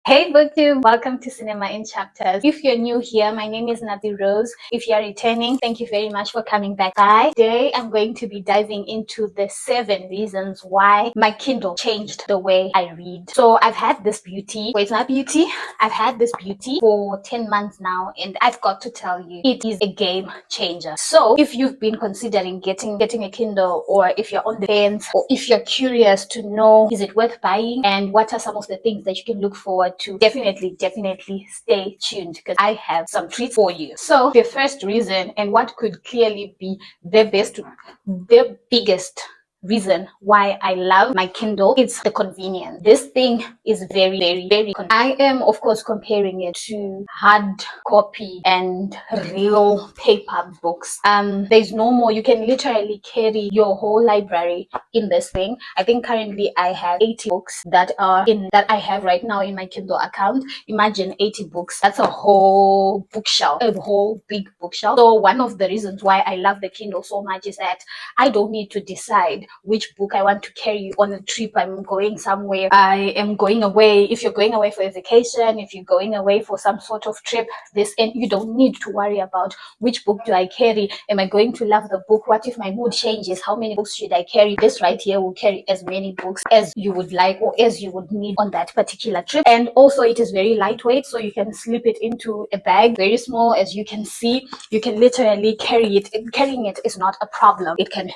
Hey booktube, welcome to Cinema in Chapters. If you're new here, my name is Nabi Rose. If you're returning, thank you very much for coming back. Today I'm going to be diving into the 7 reasons why my Kindle changed the way I read. So I've had this beauty, well, it's not beauty, I've had this beauty for 10 months now, and I've got to tell you, it is a game changer. So if you've been considering getting a Kindle, or if you're on the fence, or if you're curious to know, is it worth buying and what are some of the things that you can look forward to, definitely stay tuned because I have some treats for you. So the first reason, and what could clearly be the biggest reason why I love my Kindle, it's the convenience. This thing is very convenient. I am of course comparing it to hard copy and real paper books. There's no more. You can literally carry your whole library in this thing. I think currently I have 80 books that I have right now in my Kindle account. Imagine 80 books. That's a whole bookshelf, a whole big bookshelf. So one of the reasons why I love the Kindle so much is that I don't need to decide which book I want to carry on a trip. I'm going somewhere, I am going away. If you're going away for a vacation, if you're going away for some sort of trip, and you don't need to worry about which book do I carry. Am I going to love the book? What if my mood changes? How many books should I carry? This right here will carry as many books as you would like or as you would need on that particular trip. And also it is very lightweight, so you can slip it into a bag, very small. As you can see, you can literally carry it. Carrying it is not a problem. It can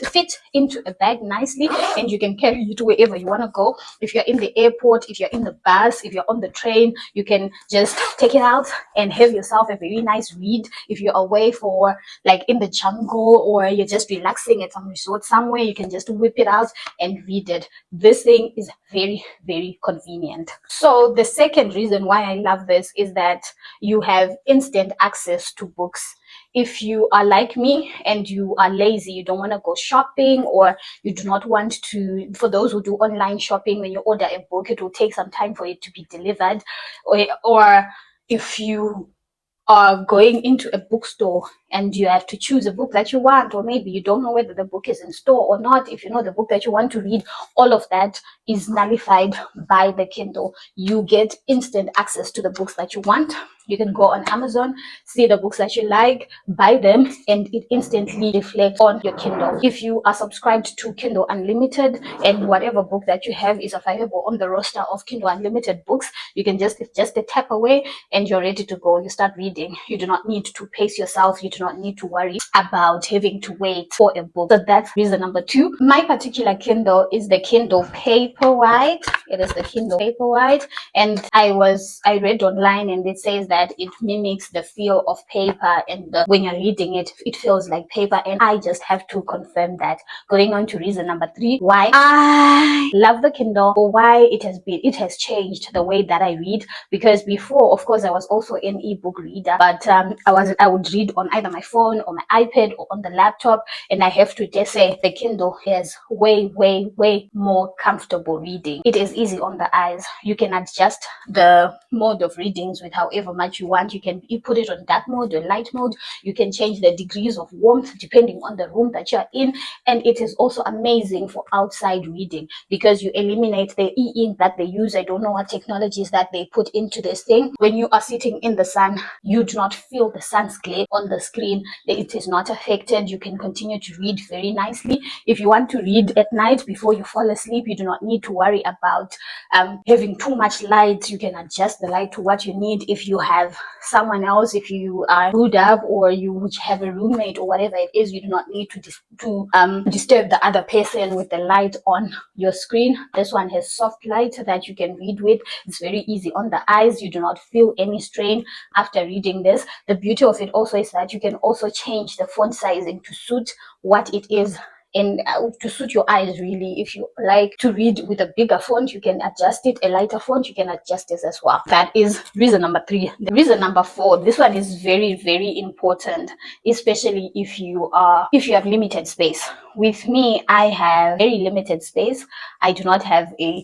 fit into a bag nicely, and you can carry it wherever you want to go. If you're in the airport, if you're in the bus, if you're on the train, you can just take it out and have yourself a very nice read. If you're away for like in the jungle, or you're just relaxing at some resort somewhere, you can just whip it out and read it. This thing is very convenient. So the second reason why I love this is that you have instant access to books. If you are like me and you are lazy, you don't want to go shopping, or you do not want to, for those who do online shopping, when you order a book, it will take some time for it to be delivered. Or if you are going into a bookstore and you have to choose a book that you want, or maybe you don't know whether the book is in store or not. If you know the book that you want to read, all of that is nullified by the Kindle. You get instant access to the books that you want. You can go on Amazon, see the books that you like, buy them, and it instantly reflects on your Kindle. If you are subscribed to Kindle Unlimited, and whatever book that you have is available on the roster of Kindle Unlimited books, you can just a tap away and you're ready to go. You start reading. You do not need to pace yourself. You do not need to worry about having to wait for a book. So that's reason number 2. My particular Kindle is the Kindle Paperwhite. It is the Kindle Paperwhite, and I read online, and it says that it mimics the feel of paper, and when you're reading it, it feels like paper. And I just have to confirm that. Going on to reason number 3, why I love the Kindle, or why it has changed the way that I read. Because before, of course, I was also an ebook reader, but I would read on either my phone or my iPad or on the laptop, and I have to just say the Kindle has way more comfortable reading. It is easy on the eyes. You can adjust the mode of readings with however much you want. You put it on dark mode or light mode. You can change the degrees of warmth depending on the room that you're in. And it is also amazing for outside reading because you eliminate the e-ink that they use. I don't know what technologies that they put into this thing. When you are sitting in the sun, you do not feel the sun's glare on the screen. It is not affected. You can continue to read very nicely. If you want to read at night before you fall asleep, you do not need to worry about having too much light. You can adjust the light to what you need. If you have someone else, if you are screwed up, or you have a roommate or whatever it is, you do not need to disturb the other person with the light on your screen. This one has soft light that you can read with. It's very easy on the eyes. You do not feel any strain after reading this. The beauty of it also is that you can also change the font sizing to suit what it is, and to suit your eyes really. If you like to read with a bigger font, you can adjust it. A lighter font, you can adjust this as well. That is reason number 3. The reason number 4, this one is very important, especially if you have limited space. With me, I have very limited space. I do not have a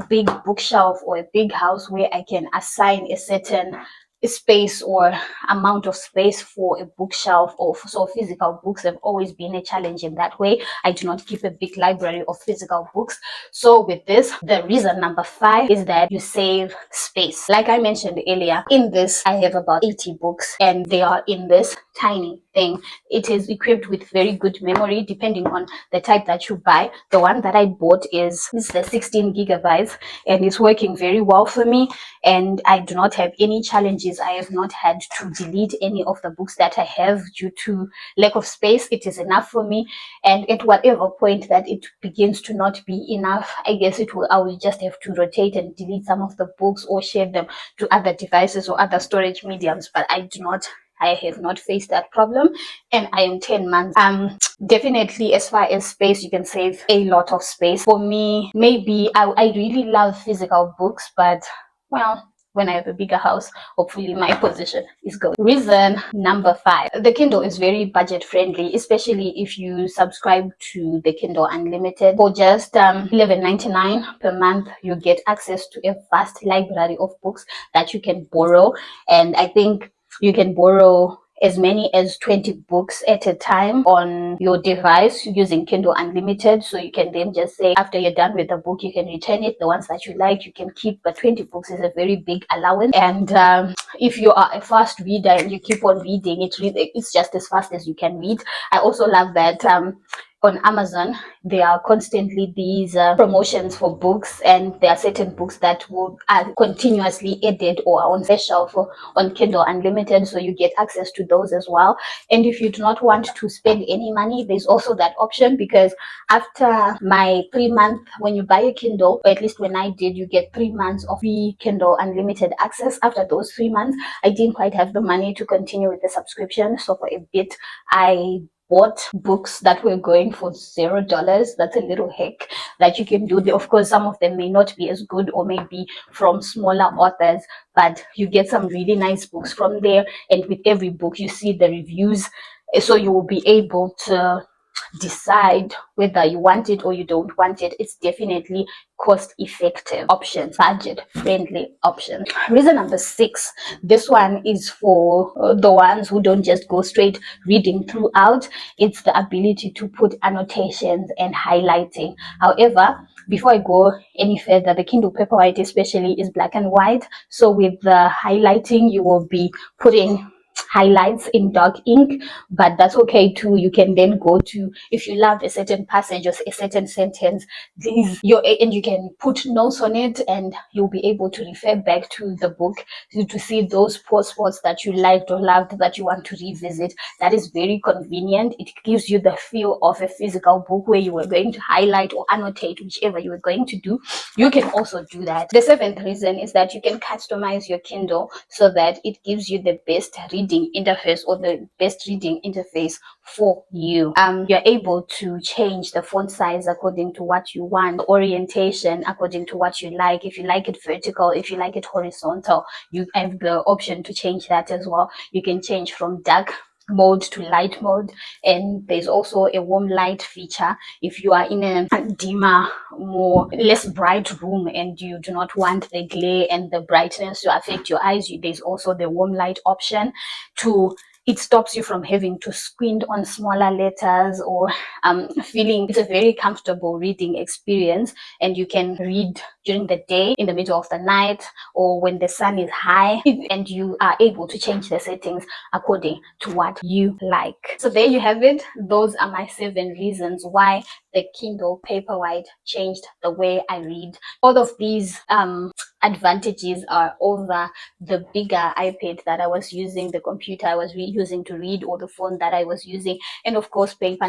big bookshelf or a big house where I can assign a certain space or amount of space for a bookshelf, or so physical books have always been a challenge in that way. I do not keep a big library of physical books. So with this, the reason number 5 is that you save space. Like I mentioned earlier, in this I have about 80 books, and they are in this tiny thing. It is equipped with very good memory depending on the type that you buy. The one that I bought is the 16 gigabytes, and it's working very well for me, and I do not have any challenges. I have not had to delete any of the books that I have due to lack of space. It is enough for me, and at whatever point that it begins to not be enough, I guess I will just have to rotate and delete some of the books or share them to other devices or other storage mediums. But I have not faced that problem, and I am 10 months. Definitely, as far as space, you can save a lot of space. For me, maybe I really love physical books, but well, when I have a bigger house, hopefully my position is good. Reason number 5, the Kindle is very budget friendly, especially if you subscribe to the Kindle Unlimited. For just $11.99 per month, you get access to a vast library of books that you can borrow, and I think you can borrow as many as 20 books at a time on your device using Kindle Unlimited. So you can then just say, after you're done with the book, you can return it. The ones that you like, you can keep, but 20 books is a very big allowance. And if you are a fast reader and you keep on reading, it's just as fast as you can read. I also love that on Amazon, there are constantly these promotions for books, and there are certain books that are continuously added or are on special on Kindle Unlimited, so you get access to those as well. And if you do not want to spend any money, there's also that option, because after my 3 month, when you buy a Kindle, or at least when I did, you get 3 months of free Kindle Unlimited access. After those 3 months, I didn't quite have the money to continue with the subscription, so for a bit I bought books that were going for $0. That's a little hack that you can do. Of course, some of them may not be as good, or maybe from smaller authors, but you get some really nice books from there. And with every book, you see the reviews, so you will be able to decide whether you want it or you don't want it. It's definitely cost-effective options, budget-friendly options. Reason number 6, this one is for the ones who don't just go straight reading throughout. It's the ability to put annotations and highlighting. However, before I go any further, the Kindle Paperwhite especially is black and white. So with the highlighting, you will be putting highlights in dark ink, but that's okay too. You can then go to, if you love a certain passage or a certain sentence, and you can put notes on it, and you'll be able to refer back to the book to see those poor spots that you liked or loved that you want to revisit. That is very convenient. It gives you the feel of a physical book where you were going to highlight or annotate whichever you were going to do. You can also do that. The 7th reason is that you can customize your Kindle so that it gives you the best reading interface, or the best reading interface for you. You're able to change the font size according to what you want, the orientation according to what you like. If you like it vertical, if you like it horizontal, you have the option to change that as well. You can change from dark mode to light mode, and there's also a warm light feature. If you are in a dimmer, less bright room, and you do not want the glare and the brightness to affect your eyes, there's also the warm light option. It stops you from having to squint on smaller letters, or feeling. It's a very comfortable reading experience, and you can read during the day, in the middle of the night, or when the sun is high, and you are able to change the settings according to what you like. So there you have it. Those are my 7 reasons why the Kindle Paperwhite changed the way I read. All of these advantages are over the bigger iPad that I was using, the computer I was using to read, or the phone that I was using, and of course paper.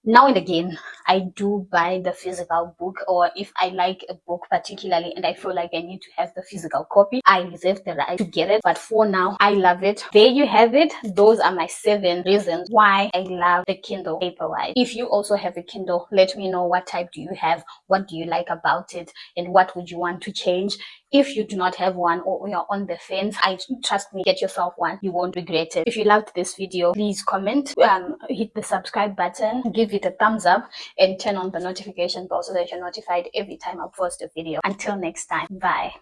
Now and again, I do buy the physical book, or if I like a book particularly and I feel like I need to have the physical copy, I reserve the right to get it. But for now, I love it. There you have it. Those are my 7 reasons why I love the Kindle Paperwhite. If you also have a Kindle, let me know, what type do you have, what do you like about it, and what would you want to change. If you do not have one, or you're on the fence, trust me, get yourself one. You won't regret it. If you loved this video, please comment, hit the subscribe button, give it a thumbs up, and turn on the notification bell so that you're notified every time I post a video. Until next time, bye.